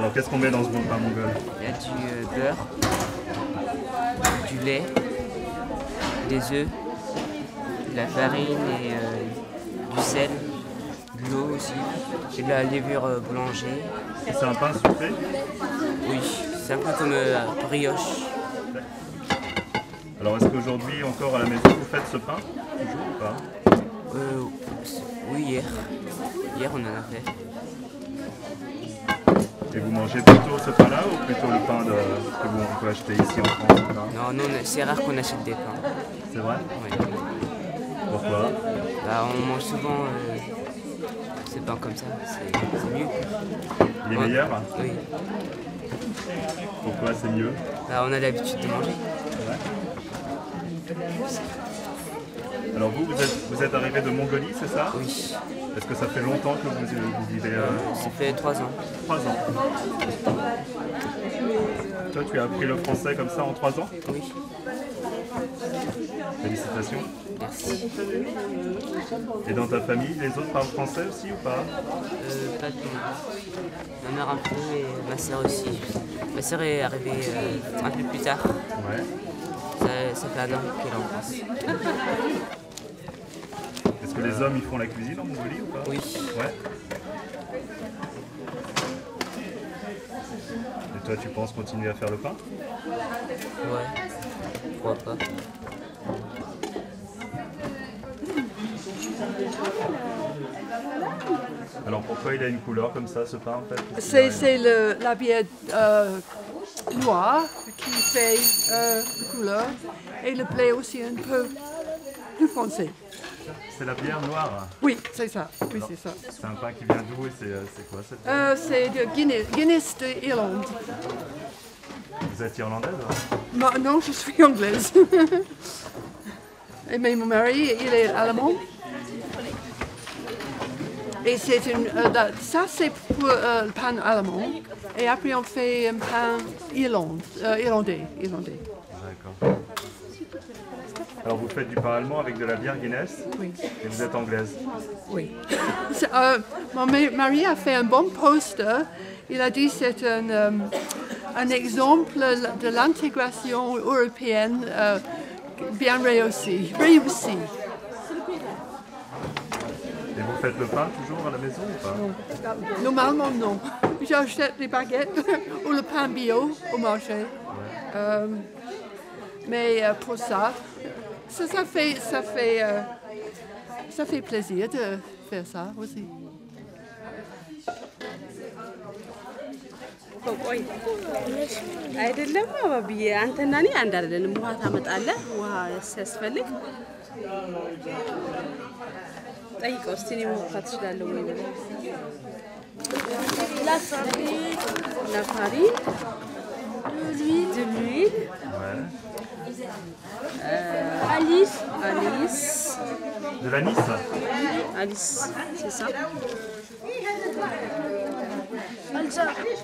Alors qu'est-ce qu'on met dans ce bon pain mongol? Il y a du beurre, du lait, des œufs, de la farine et du sel, de l'eau aussi, et de la levure boulanger. C'est un pain sucré? Oui, c'est un peu comme brioche. Alors est-ce qu'aujourd'hui encore à la maison vous faites ce pain? Toujours ou pas? Oui, hier. Hier on en a fait. Et vous mangez plutôt ce pain-là ou plutôt le pain que on peut acheter ici en France? Non, non, c'est rare qu'on achète des pains. C'est vrai? Oui. Pourquoi? Bah, on mange souvent ce pain comme ça, c'est mieux. Il est meilleur? Oui. Pourquoi c'est mieux? Bah, on a l'habitude de manger. Ouais. Alors vous êtes arrivé de Mongolie, c'est ça? Oui. Est-ce que ça fait longtemps que vous vivez Ça fait 3 ans. 3 ans. Toi, tu as appris le français comme ça en 3 ans? Oui. Félicitations. Merci. Et dans ta famille, les autres parlent français aussi ou pas? Pas de ma mère un peu et ma soeur aussi. Ma soeur est arrivée un peu plus tard. Ouais. Ça fait 1 an qu'elle est en France. Est-ce que les hommes ils font la cuisine en Mongolie ou pas? Oui. Ouais. Et toi, tu penses continuer à faire le pain? Ouais. Pourquoi pas? Alors pourquoi il a une couleur comme ça, ce pain en fait? C'est la bière noire qui fait la couleur et le blé aussi un peu plus foncé. C'est la bière noire? Oui, c'est ça. Oui, c'est ça. C'est un pain qui vient d'où et c'est quoi cette C'est de Guinness d'Irlande. Vous êtes irlandaise? Non, je suis anglaise. Mais mon mari, il est allemand. Et c'est ça c'est pour le pain allemand. Et après on fait un pain irlandais. D'accord. Alors vous faites du pain allemand avec de la bière Guinness? Oui. Et vous êtes anglaise? Oui. Mon mari a fait un bon poster. Il a dit que c'est un exemple de l'intégration européenne bien réussie. Et vous faites le pain toujours à la maison ou pas? Non. Normalement, non. J'achète des baguettes ou le pain bio au marché. Mais pour ça fait plaisir de faire ça aussi. ቆይ አይደለም አባብዬ አንተና እኔ አንድ አይደለንም ውሃ ታመጣለህ ውሃ ሲያስፈልግ ጠይቀው እስቲ ነው መውጣት ይችላል ወይ ነው la farine de l'huile Alice De l'anis? Alice c'est ça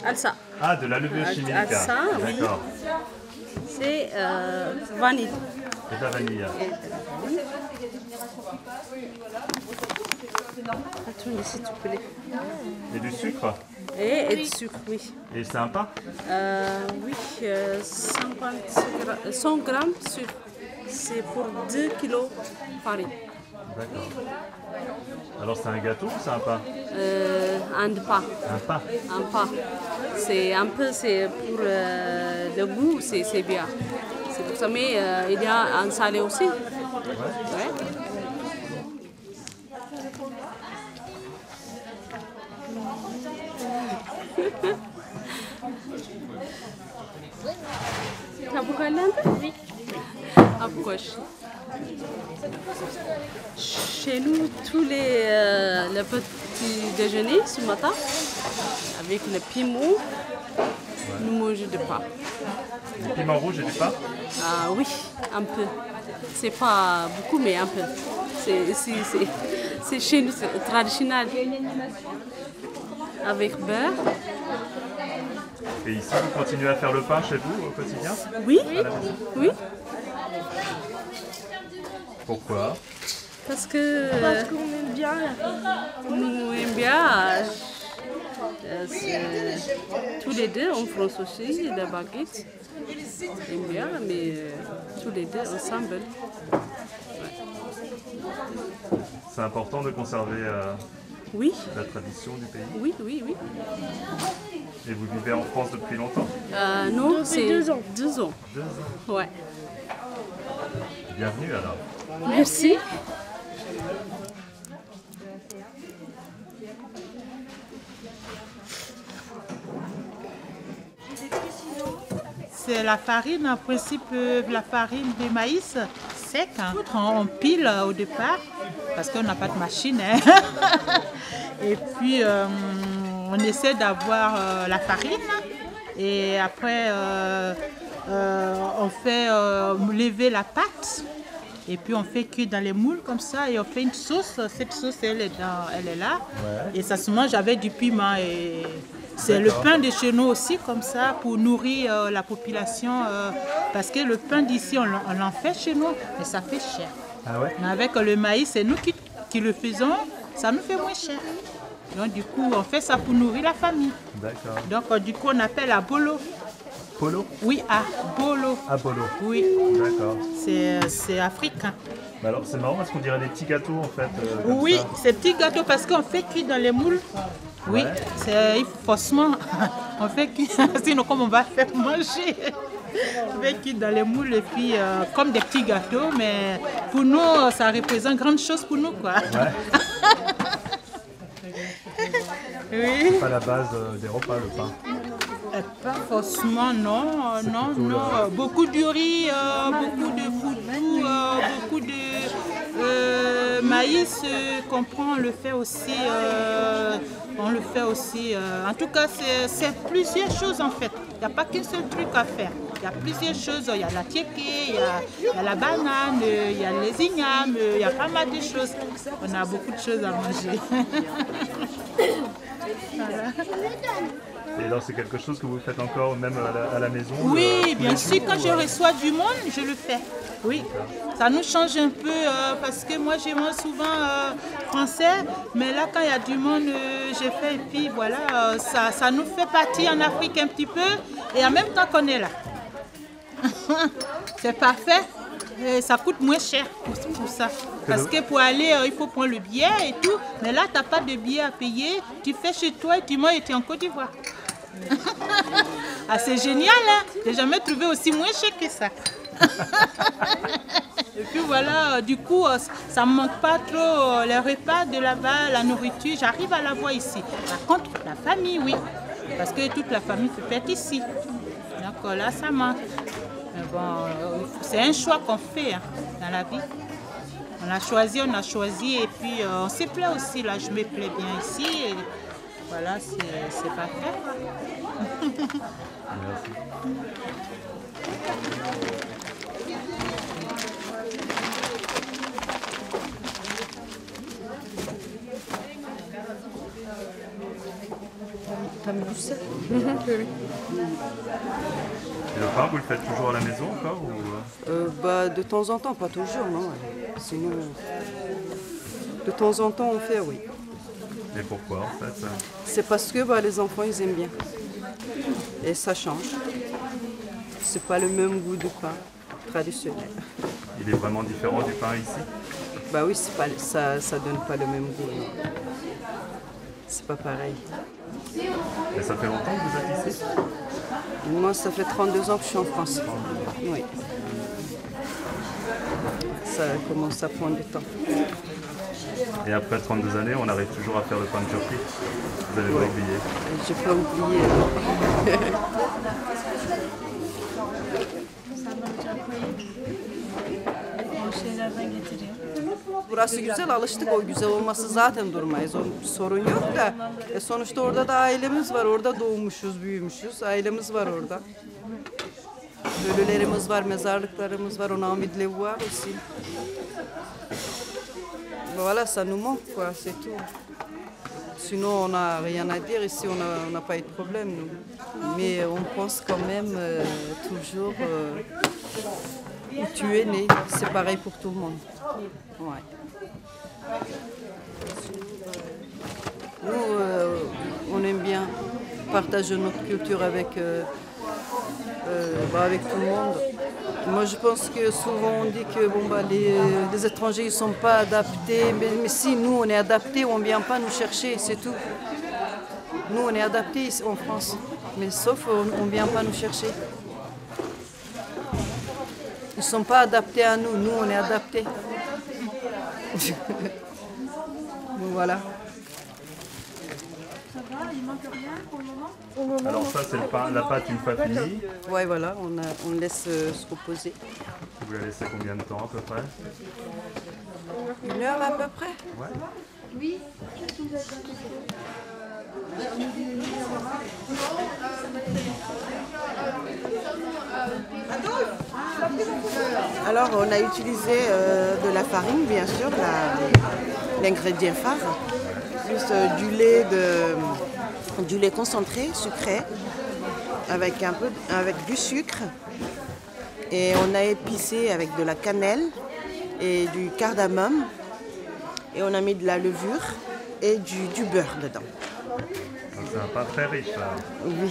Alsa. Ah, de la levure chimique. Alsa, oui. D'accord. C'est vanille. Et de la vanille. Attends, s'il te plaît. Et du sucre? Et du sucre, oui. Et c'est un pain? Oui, 100 grammes de sucre. C'est pour 2 kilos de farine. D'accord. Alors c'est un gâteau ou c'est un pain? Un pain. Un pain? Un pain. C'est un peu, c'est pour le goût, c'est bien. C'est pour ça, mais il y a un salé aussi. Ouais. T'as beaucoup de langue? Oui. Approche. Chez nous, tous le petit déjeuner ce matin, avec le piment, nous mangeons du pain. Du piment rouge et du pain? Ah oui, un peu. C'est pas beaucoup, mais un peu. C'est chez nous, c'est traditionnel. Avec beurre. Et ici, vous continuez à faire le pain chez vous au quotidien? Oui, oui. Pourquoi? Parce qu'on aime bien. Nous aimons bien Tous les deux, en France aussi, la baguette. On aime bien, mais tous les deux ensemble. C'est important de conserver Oui, la tradition du pays. oui, oui, oui. Et vous vivez en France depuis longtemps? Non, c'est 2 ans. 2 ans. 2 ans. Ouais. Bienvenue alors. Merci. C'est la farine, en principe, la farine de maïs sec. Hein. On pile au départ, parce qu'on n'a pas de machine. Hein. Et puis, on essaie d'avoir la farine. Et après, on fait lever la pâte. Et puis, on fait cuire dans les moules comme ça. Et on fait une sauce. Cette sauce, elle est là. Ouais. Et ça se mange avec du piment. Et c'est le pain de chez nous aussi, comme ça, pour nourrir la population. Parce que le pain d'ici, on l'en fait chez nous, mais ça fait cher. Ah ouais? Mais avec le maïs, c'est nous qui le faisons, ça nous fait moins cher. Donc du coup, on fait ça pour nourrir la famille. D'accord. Donc du coup, on appelle à bolo. Polo? Oui, à bolo. À bolo. Oui. D'accord. C'est africain. Bah alors c'est marrant parce qu'on dirait des petits gâteaux en fait. Oui, ces petits gâteaux parce qu'on fait cuire dans les moules. Oui, Ouais. c'est forcément, on fait cuire, sinon comme on va faire manger. On fait cuire dans les moules et puis comme des petits gâteaux, mais pour nous, ça représente grande chose pour nous, quoi. Ouais. Oui. C'est pas la base des repas, le pain. Pas forcément, non, non, non. Beaucoup de riz, beaucoup de foudou, beaucoup de maïs qu'on prend, on le fait aussi. En tout cas, c'est plusieurs choses en fait. Il n'y a pas qu'un seul truc à faire. Il y a plusieurs choses. Il y a la tiéké, il y a la banane, il y a les ignames, il y a pas mal de choses. On a beaucoup de choses à manger. Voilà. Et alors c'est quelque chose que vous faites encore même à la maison? Oui, bien sûr, quand je reçois du monde, je le fais. Oui, ça nous change un peu parce que moi je mange souvent français, mais là quand il y a du monde, j'ai fait et puis voilà, ça nous fait partir en Afrique un petit peu et en même temps qu'on est là. C'est parfait. Et ça coûte moins cher pour ça. Parce que pour aller, il faut prendre le billet et tout. Mais là, tu n'as pas de billet à payer. Tu fais chez toi et tu manges et tu es en Côte d'Ivoire. Ah, c'est génial, hein? J'ai jamais trouvé aussi moins cher que ça. Et puis voilà, du coup, ça ne me manque pas trop les repas de là-bas, la nourriture. J'arrive à l'avoir ici. Par contre, la famille, oui. Parce que toute la famille se fait ici. Donc là, ça manque. Bon, c'est un choix qu'on fait hein, dans la vie. On a choisi et puis on se plaît aussi. Là, je me plais bien ici. Et voilà, c'est parfait. Merci. Et le pain, vous le faites toujours à la maison encore ou... De temps en temps, pas toujours, non. Sinon, de temps en temps, on fait, oui. Et pourquoi en fait? C'est parce que les enfants, ils aiment bien. Et ça change. C'est pas le même goût de pain traditionnel. Il est vraiment différent du pain ici? Bah oui, c'est pas, ça donne pas le même goût. Non. C'est pas pareil. Et ça fait longtemps que vous êtes ici? Moi, ça fait 32 ans que je suis en France. Oui. Ça commence à prendre du temps. Et après 32 années, on arrive toujours à faire le pain de Turquie? Vous n'avez pas oublié? J'ai pas oublié. Burası güzel, alıştık. O güzel olması zaten durmayız. O sorun yok da. Sonuçta orada da ailemiz var. Orada doğmuşuz, büyümüşüz. Ailemiz var orada. Ölülerimiz var, mezarlıklarımız var. On a envie de les voir aussi. Voilà, ça nous manque, quoi, c'est tout. Sinon, on n'a rien à dire. Ici, on n'a pas eu de problème, nous. Mais on pense quand même toujours où tu es né. C'est pareil pour tout le monde. Ouais. Nous, on aime bien partage notre culture avec tout le monde. Moi, je pense que souvent on dit que les étrangers ne sont pas adaptés, mais si nous on est adaptés, on ne vient pas nous chercher, c'est tout. Nous on est adaptés ici en France, mais sauf on ne vient pas nous chercher. Ils ne sont pas adaptés à nous, nous on est adaptés. Donc voilà. Ça va, il manque rien pour le moment? Alors ça, c'est la pâte une fois finie. Ouais, voilà, on laisse se reposer. Vous la laissez combien de temps à peu près? 1 heure à peu près. Ouais. Oui. Alors, on a utilisé de la farine, bien sûr, l'ingrédient phare, plus du lait concentré, sucré, avec du sucre. Et on a épicé avec de la cannelle et du cardamome. Et on a mis de la levure et du beurre dedans. C'est un pain très riche. Là. Oui.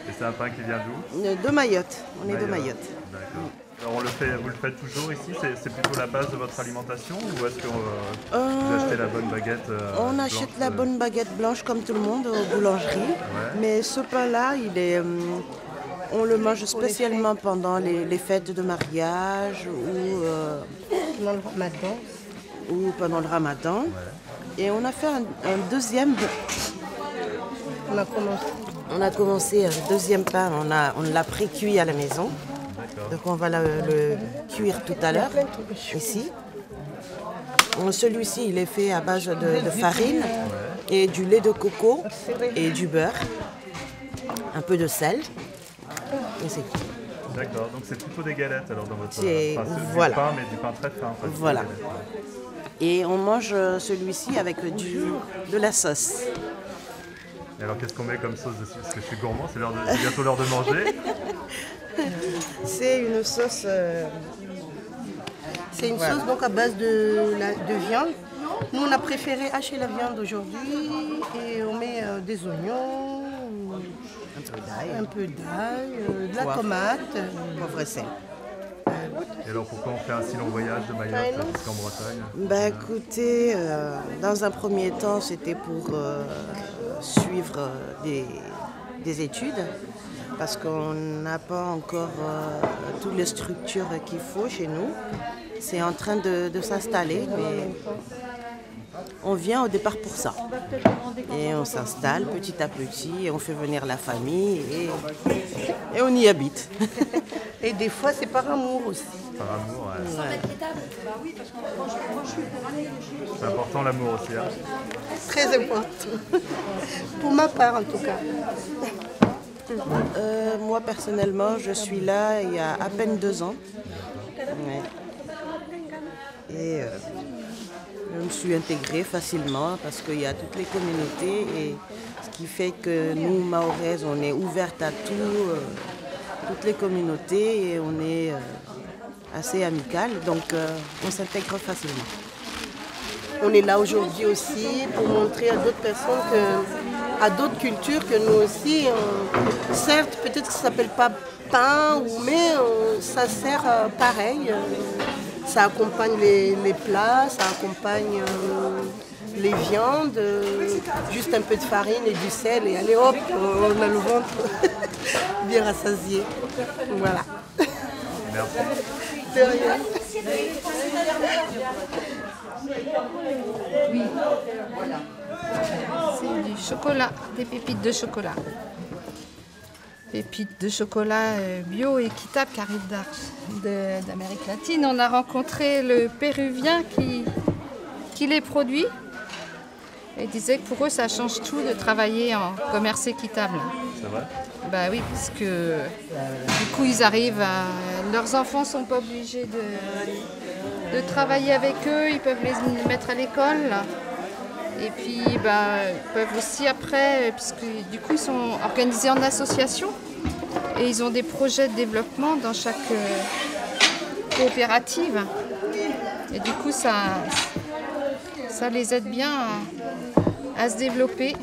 Et c'est un pain qui vient d'où? De Mayotte. On est de Mayotte. D'accord. Alors vous le faites toujours ici? C'est plutôt la base de votre alimentation ou est-ce que vous achetez la bonne baguette On achète la bonne baguette blanche comme tout le monde aux boulangeries. Ouais. Mais ce pain-là, on le mange spécialement pendant les fêtes de mariage ou pendant le ramadan. Ouais. Et on a fait un deuxième. On a commencé un deuxième pain, on l'a pré-cuit à la maison. Donc on va le cuire tout à l'heure, ici. Celui-ci, il est fait à base de farine et du lait de coco et du beurre, un peu de sel. Et c'est tout. D'accord, donc c'est plutôt des galettes alors dans votre... Voilà. Du pain, mais du pain très fin. Voilà. Et on mange celui-ci avec de la sauce. Et alors qu'est-ce qu'on met comme sauce dessus? Parce que je suis gourmand, c'est bientôt l'heure de manger. C'est une sauce... C'est une sauce donc à base de viande. Nous on a préféré hacher la viande aujourd'hui et on met des oignons, un peu d'ail, de la tomate, poivre et sel. Et alors pourquoi on fait un si long voyage de Mayotte jusqu'en Bretagne? Écoutez, dans un premier temps c'était pour suivre des études parce qu'on n'a pas encore toutes les structures qu'il faut chez nous. C'est en train de s'installer, mais on vient au départ pour ça. Et on s'installe petit à petit, et on fait venir la famille et on y habite. Et des fois c'est par amour aussi. Par amour, ouais. C'est important l'amour aussi. Hein. Très important. Pour ma part en tout cas. Moi personnellement, je suis là il y a à peine 2 ans. Ouais. Et je me suis intégrée facilement parce qu'il y a toutes les communautés et ce qui fait que nous, Mahoraises, on est ouvertes à toutes les communautés et on est assez amicales, donc on s'intègre facilement. On est là aujourd'hui aussi pour montrer à d'autres personnes, à d'autres cultures que nous aussi, certes peut-être que ça ne s'appelle pas pain, mais ça sert pareil. Ça accompagne les plats, ça accompagne les viandes, juste un peu de farine et du sel et allez hop, on a le ventre bien rassasié. Voilà. Merci. De rien. Oui, voilà. C'est du chocolat, des pépites de chocolat. Pépites de chocolat bio équitable qui arrivent d'Amérique latine. On a rencontré le Péruvien qui les produit et disait que pour eux ça change tout de travailler en commerce équitable. C'est vrai? Bah oui, parce que du coup ils arrivent à... Leurs enfants ne sont pas obligés de travailler avec eux, ils peuvent les mettre à l'école. Et puis, ils peuvent aussi après, puisque du coup, ils sont organisés en association et ils ont des projets de développement dans chaque coopérative. Et du coup, ça les aide bien à se développer.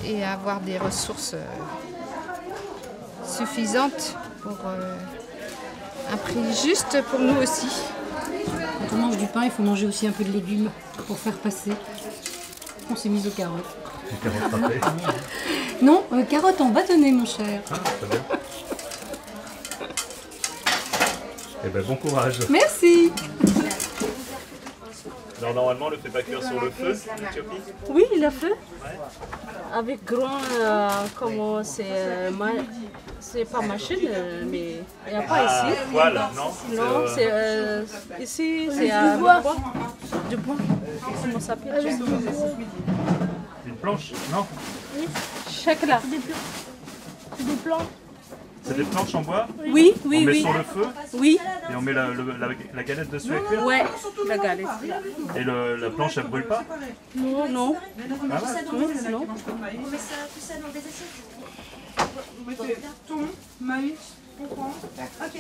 et avoir des ressources suffisantes pour un prix juste pour nous aussi. Quand on mange du pain, il faut manger aussi un peu de légumes pour faire passer. On s'est mis aux carottes. Les carottes râpées. Non, carottes en bâtonnet, mon cher. Ah, très bien. Eh ben, bon courage. Merci. Alors, normalement, on le fait pas cuire sur le feu, l'Éthiopie? Oui, le feu. Avec grand, comment c'est pas machine, mais il n'y a pas ici. Poêle, non? Non, c'est ici, c'est du bois. Du bois. Comment ça s'appelle? Une planche? Non? Chaque là. C'est des planches. C'est des planches en bois? Oui, oui, on met oui. sur le feu? Oui. Et on met la galette dessus à cuire? Ouais, la galette. Et la planche, elle brûle pas? Non, non. Ah ouais? Oui, non. On met tout ça dans des assiettes. Vous mettez thon, maïs, comprends. Ok.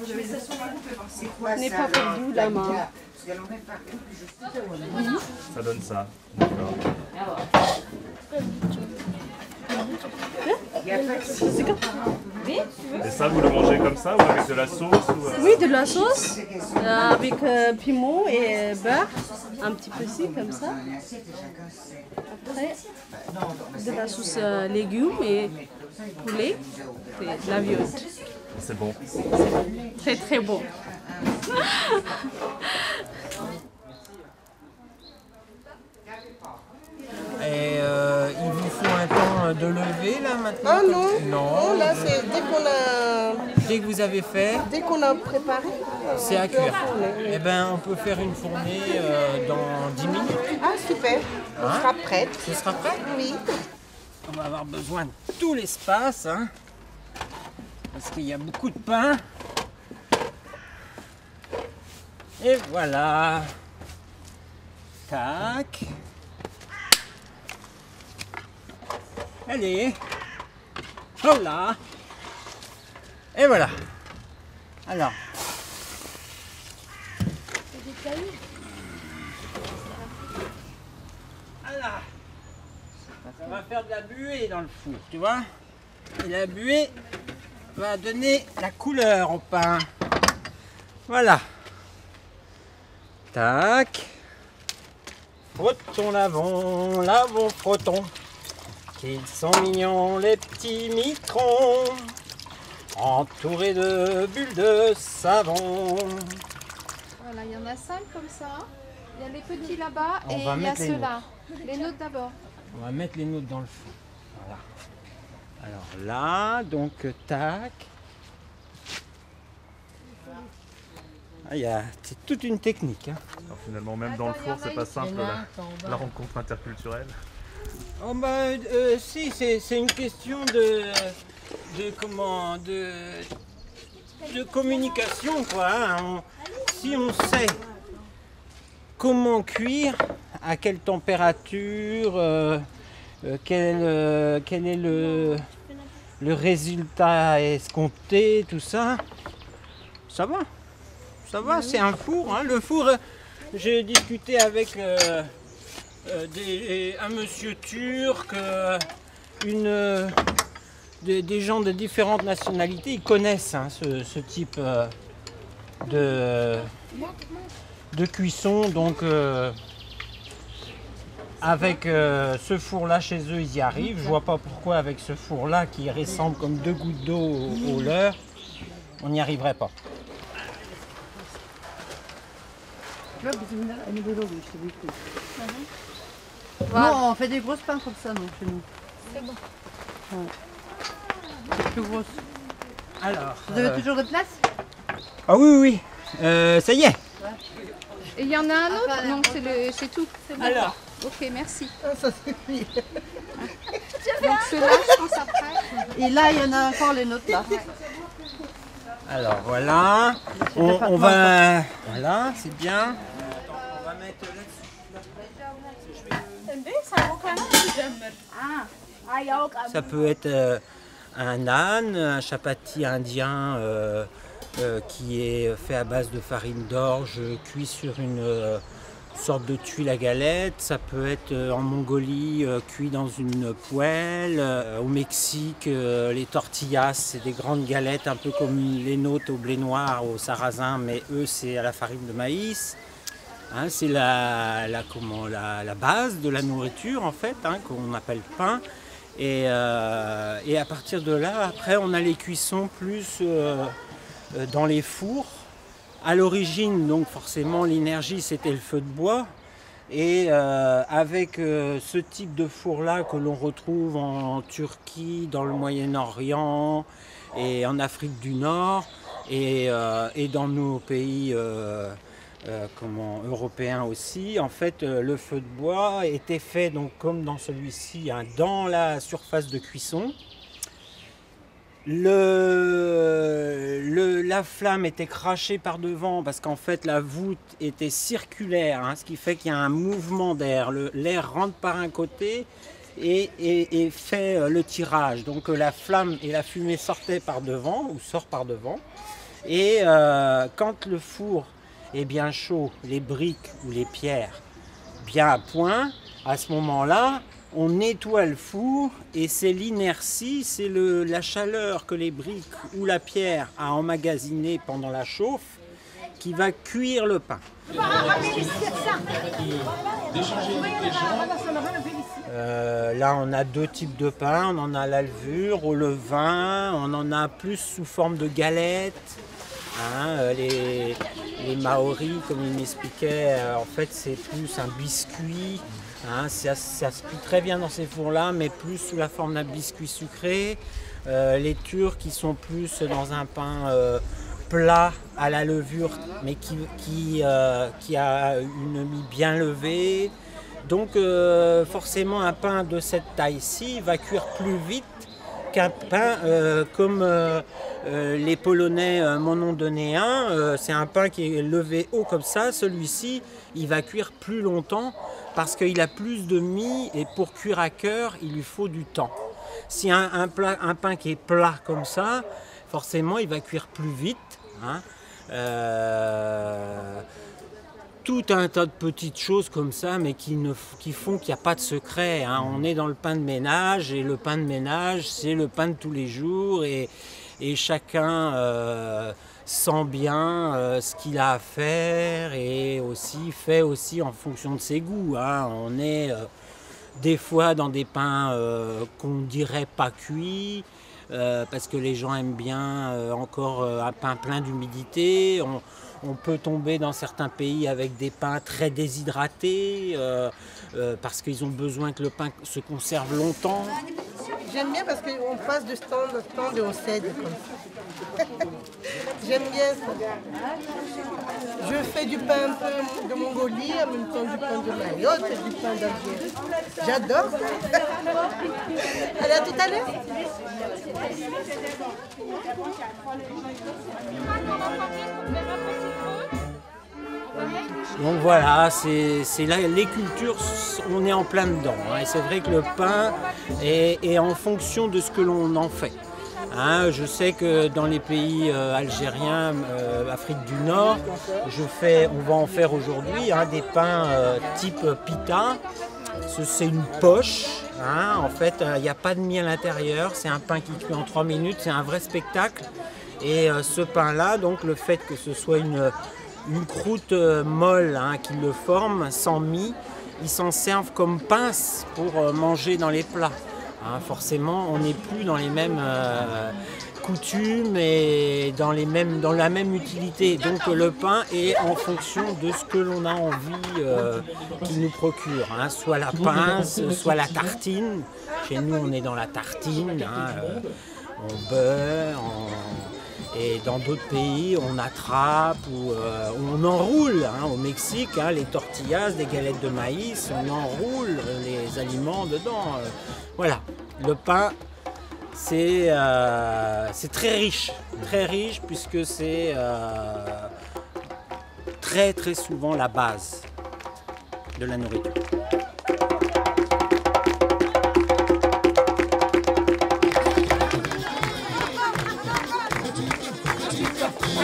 Je mets ça sur la coupe. C'est quoi ça? N'est pas perdu la main. Ça donne ça. D'accord. Et ça, vous le mangez comme ça ou avec de la sauce ou, Oui, de la sauce, avec piment et beurre, un petit peu ici, comme ça. Après, de la sauce légumes et poulet et de la viande. C'est bon. Très très bon. Et il vous faut un temps de lever là maintenant? Ah non, non, là c'est dès que vous avez fait, dès qu'on a préparé. c'est à cuire. Eh ben on peut faire une fournée dans 10 minutes. Ah super, on sera prête. Ce sera prêt? Oui. On va avoir besoin de tout l'espace, hein, parce qu'il y a beaucoup de pain. Et voilà. Tac. Allez. Oh là. Et voilà. Alors. Voilà. Ça va faire de la buée dans le four, tu vois. Et la buée va donner la couleur au pain. Voilà. Tac. Frottons, lavons, lavons, frottons. Qu'ils sont mignons les petits microns, entourés de bulles de savon. Voilà, il y en a 5 comme ça. Il y a les petits là-bas On et va il y a mettre les ceux-là. Les nôtres d'abord. On va mettre les nôtres dans le feu. Voilà. Alors là, donc tac. C'est toute une technique. Hein. Alors, finalement, même dans le four, c'est pas simple la rencontre interculturelle. Oh bah, si, c'est une question de communication, quoi. Hein. Si on sait comment cuire, à quelle température, quel est le résultat escompté, tout ça, ça va. Ça va, c'est un four. Hein. Le four, j'ai discuté avec un monsieur turc, des gens de différentes nationalités, ils connaissent hein, ce type de cuisson. Donc avec ce four-là chez eux, ils y arrivent. Je vois pas pourquoi avec ce four-là qui ressemble comme 2 gouttes d'eau au leurre, on n'y arriverait pas. Non, on fait des grosses pains comme ça, non, chez nous. C'est bon. Ouais. C'est plus grosse. Alors. Vous avez toujours de place? Ah oui, ça y est. Et il y en a un autre? Non, c'est tout. C'est bon. Alors. Ok, merci. Ah, ça suffit. Donc ceux-là, je pense après. Et là, il y en a encore les nôtres là. Alors voilà, on va... Voilà, c'est bien. On va mettre là-dessus. Ça peut être un âne, un chapati indien qui est fait à base de farine d'orge, cuit sur sorte de tuile à galette, ça peut être en Mongolie cuit dans une poêle. Au Mexique, les tortillas, c'est des grandes galettes un peu comme les nôtres au blé noir, au sarrasin, mais eux c'est à la farine de maïs. Hein, c'est la base de la nourriture en fait, hein, qu'on appelle pain. Et à partir de là, après on a les cuissons plus dans les fours. À l'origine, donc forcément, l'énergie, c'était le feu de bois. Et avec ce type de four-là que l'on retrouve en Turquie, dans le Moyen-Orient et en Afrique du Nord et dans nos pays européens aussi, en fait, le feu de bois était fait, donc, comme dans celui-ci, hein, dans la surface de cuisson. La flamme était crachée par devant parce qu'en fait la voûte était circulaire, hein, ce qui fait qu'il y a un mouvement d'air. L'air rentre par un côté et fait le tirage. Donc la flamme et la fumée sortaient par devant ou sort par devant. Et quand le four est bien chaud, les briques ou les pierres bien à point, à ce moment-là, on nettoie le four et c'est l'inertie, c'est la chaleur que les briques ou la pierre a emmagasinée pendant la chauffe qui va cuire le pain. Là on a deux types de pain, on en a la levure, au levain, on en a plus sous forme de galettes. Hein, les Maoris, comme il m'expliquait, en fait c'est plus un biscuit. Hein, ça se cuit très bien dans ces fours-là, mais plus sous la forme d'un biscuit sucré. Les Turcs qui sont plus dans un pain plat à la levure, mais qui a une mie bien levée. Donc forcément un pain de cette taille-ci va cuire plus vite qu'un pain comme les Polonais m'en ont donné un. C'est un pain qui est levé haut comme ça. Celui-ci, il va cuire plus longtemps parce qu'il a plus de mie et pour cuire à cœur, il lui faut du temps. Si un pain qui est plat comme ça, forcément, il va cuire plus vite. Hein. Tout un tas de petites choses comme ça, mais qui font qu'il n'y a pas de secret. Hein. On est dans le pain de ménage, et le pain de ménage, c'est le pain de tous les jours, et chacun sent bien ce qu'il a à faire, et fait aussi en fonction de ses goûts. Hein. On est des fois dans des pains qu'on ne dirait pas cuits, parce que les gens aiment bien encore un pain plein d'humidité. On peut tomber dans certains pays avec des pains très déshydratés parce qu'ils ont besoin que le pain se conserve longtemps. J'aime bien parce qu'on passe de stand à stand et on cède comme ça. J'aime bien ça. Je fais du pain un peu de Mongolie, en même temps du pain de Mayotte et du pain d'Algérie. J'adore. Allez, à tout à l'heure. Donc voilà, c'est là, les cultures, on est en plein dedans. Hein, et c'est vrai que le pain est en fonction de ce que l'on en fait. Hein, je sais que dans les pays algériens, Afrique du Nord, on va en faire aujourd'hui des pains type pita. C'est une poche. Hein, en fait, il n'y a pas de mie à l'intérieur. C'est un pain qui cuit en 3 minutes. C'est un vrai spectacle. Et ce pain-là, donc le fait que ce soit une croûte molle qui le forme, sans mie, ils s'en servent comme pince pour manger dans les plats. Hein, forcément, on n'est plus dans les mêmes coutumes et dans la même utilité. Donc le pain est en fonction de ce que l'on a envie qu'il nous procure. Hein, soit la pince, soit la tartine. Chez nous, on est dans la tartine, on beurre, et dans d'autres pays, on attrape ou on enroule. Hein, au Mexique, les tortillas, des galettes de maïs, on enroule les aliments dedans. Voilà, le pain, c'est très riche puisque c'est très très souvent la base de la nourriture.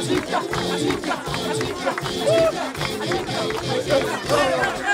Azúcar, azúcar, azúcar.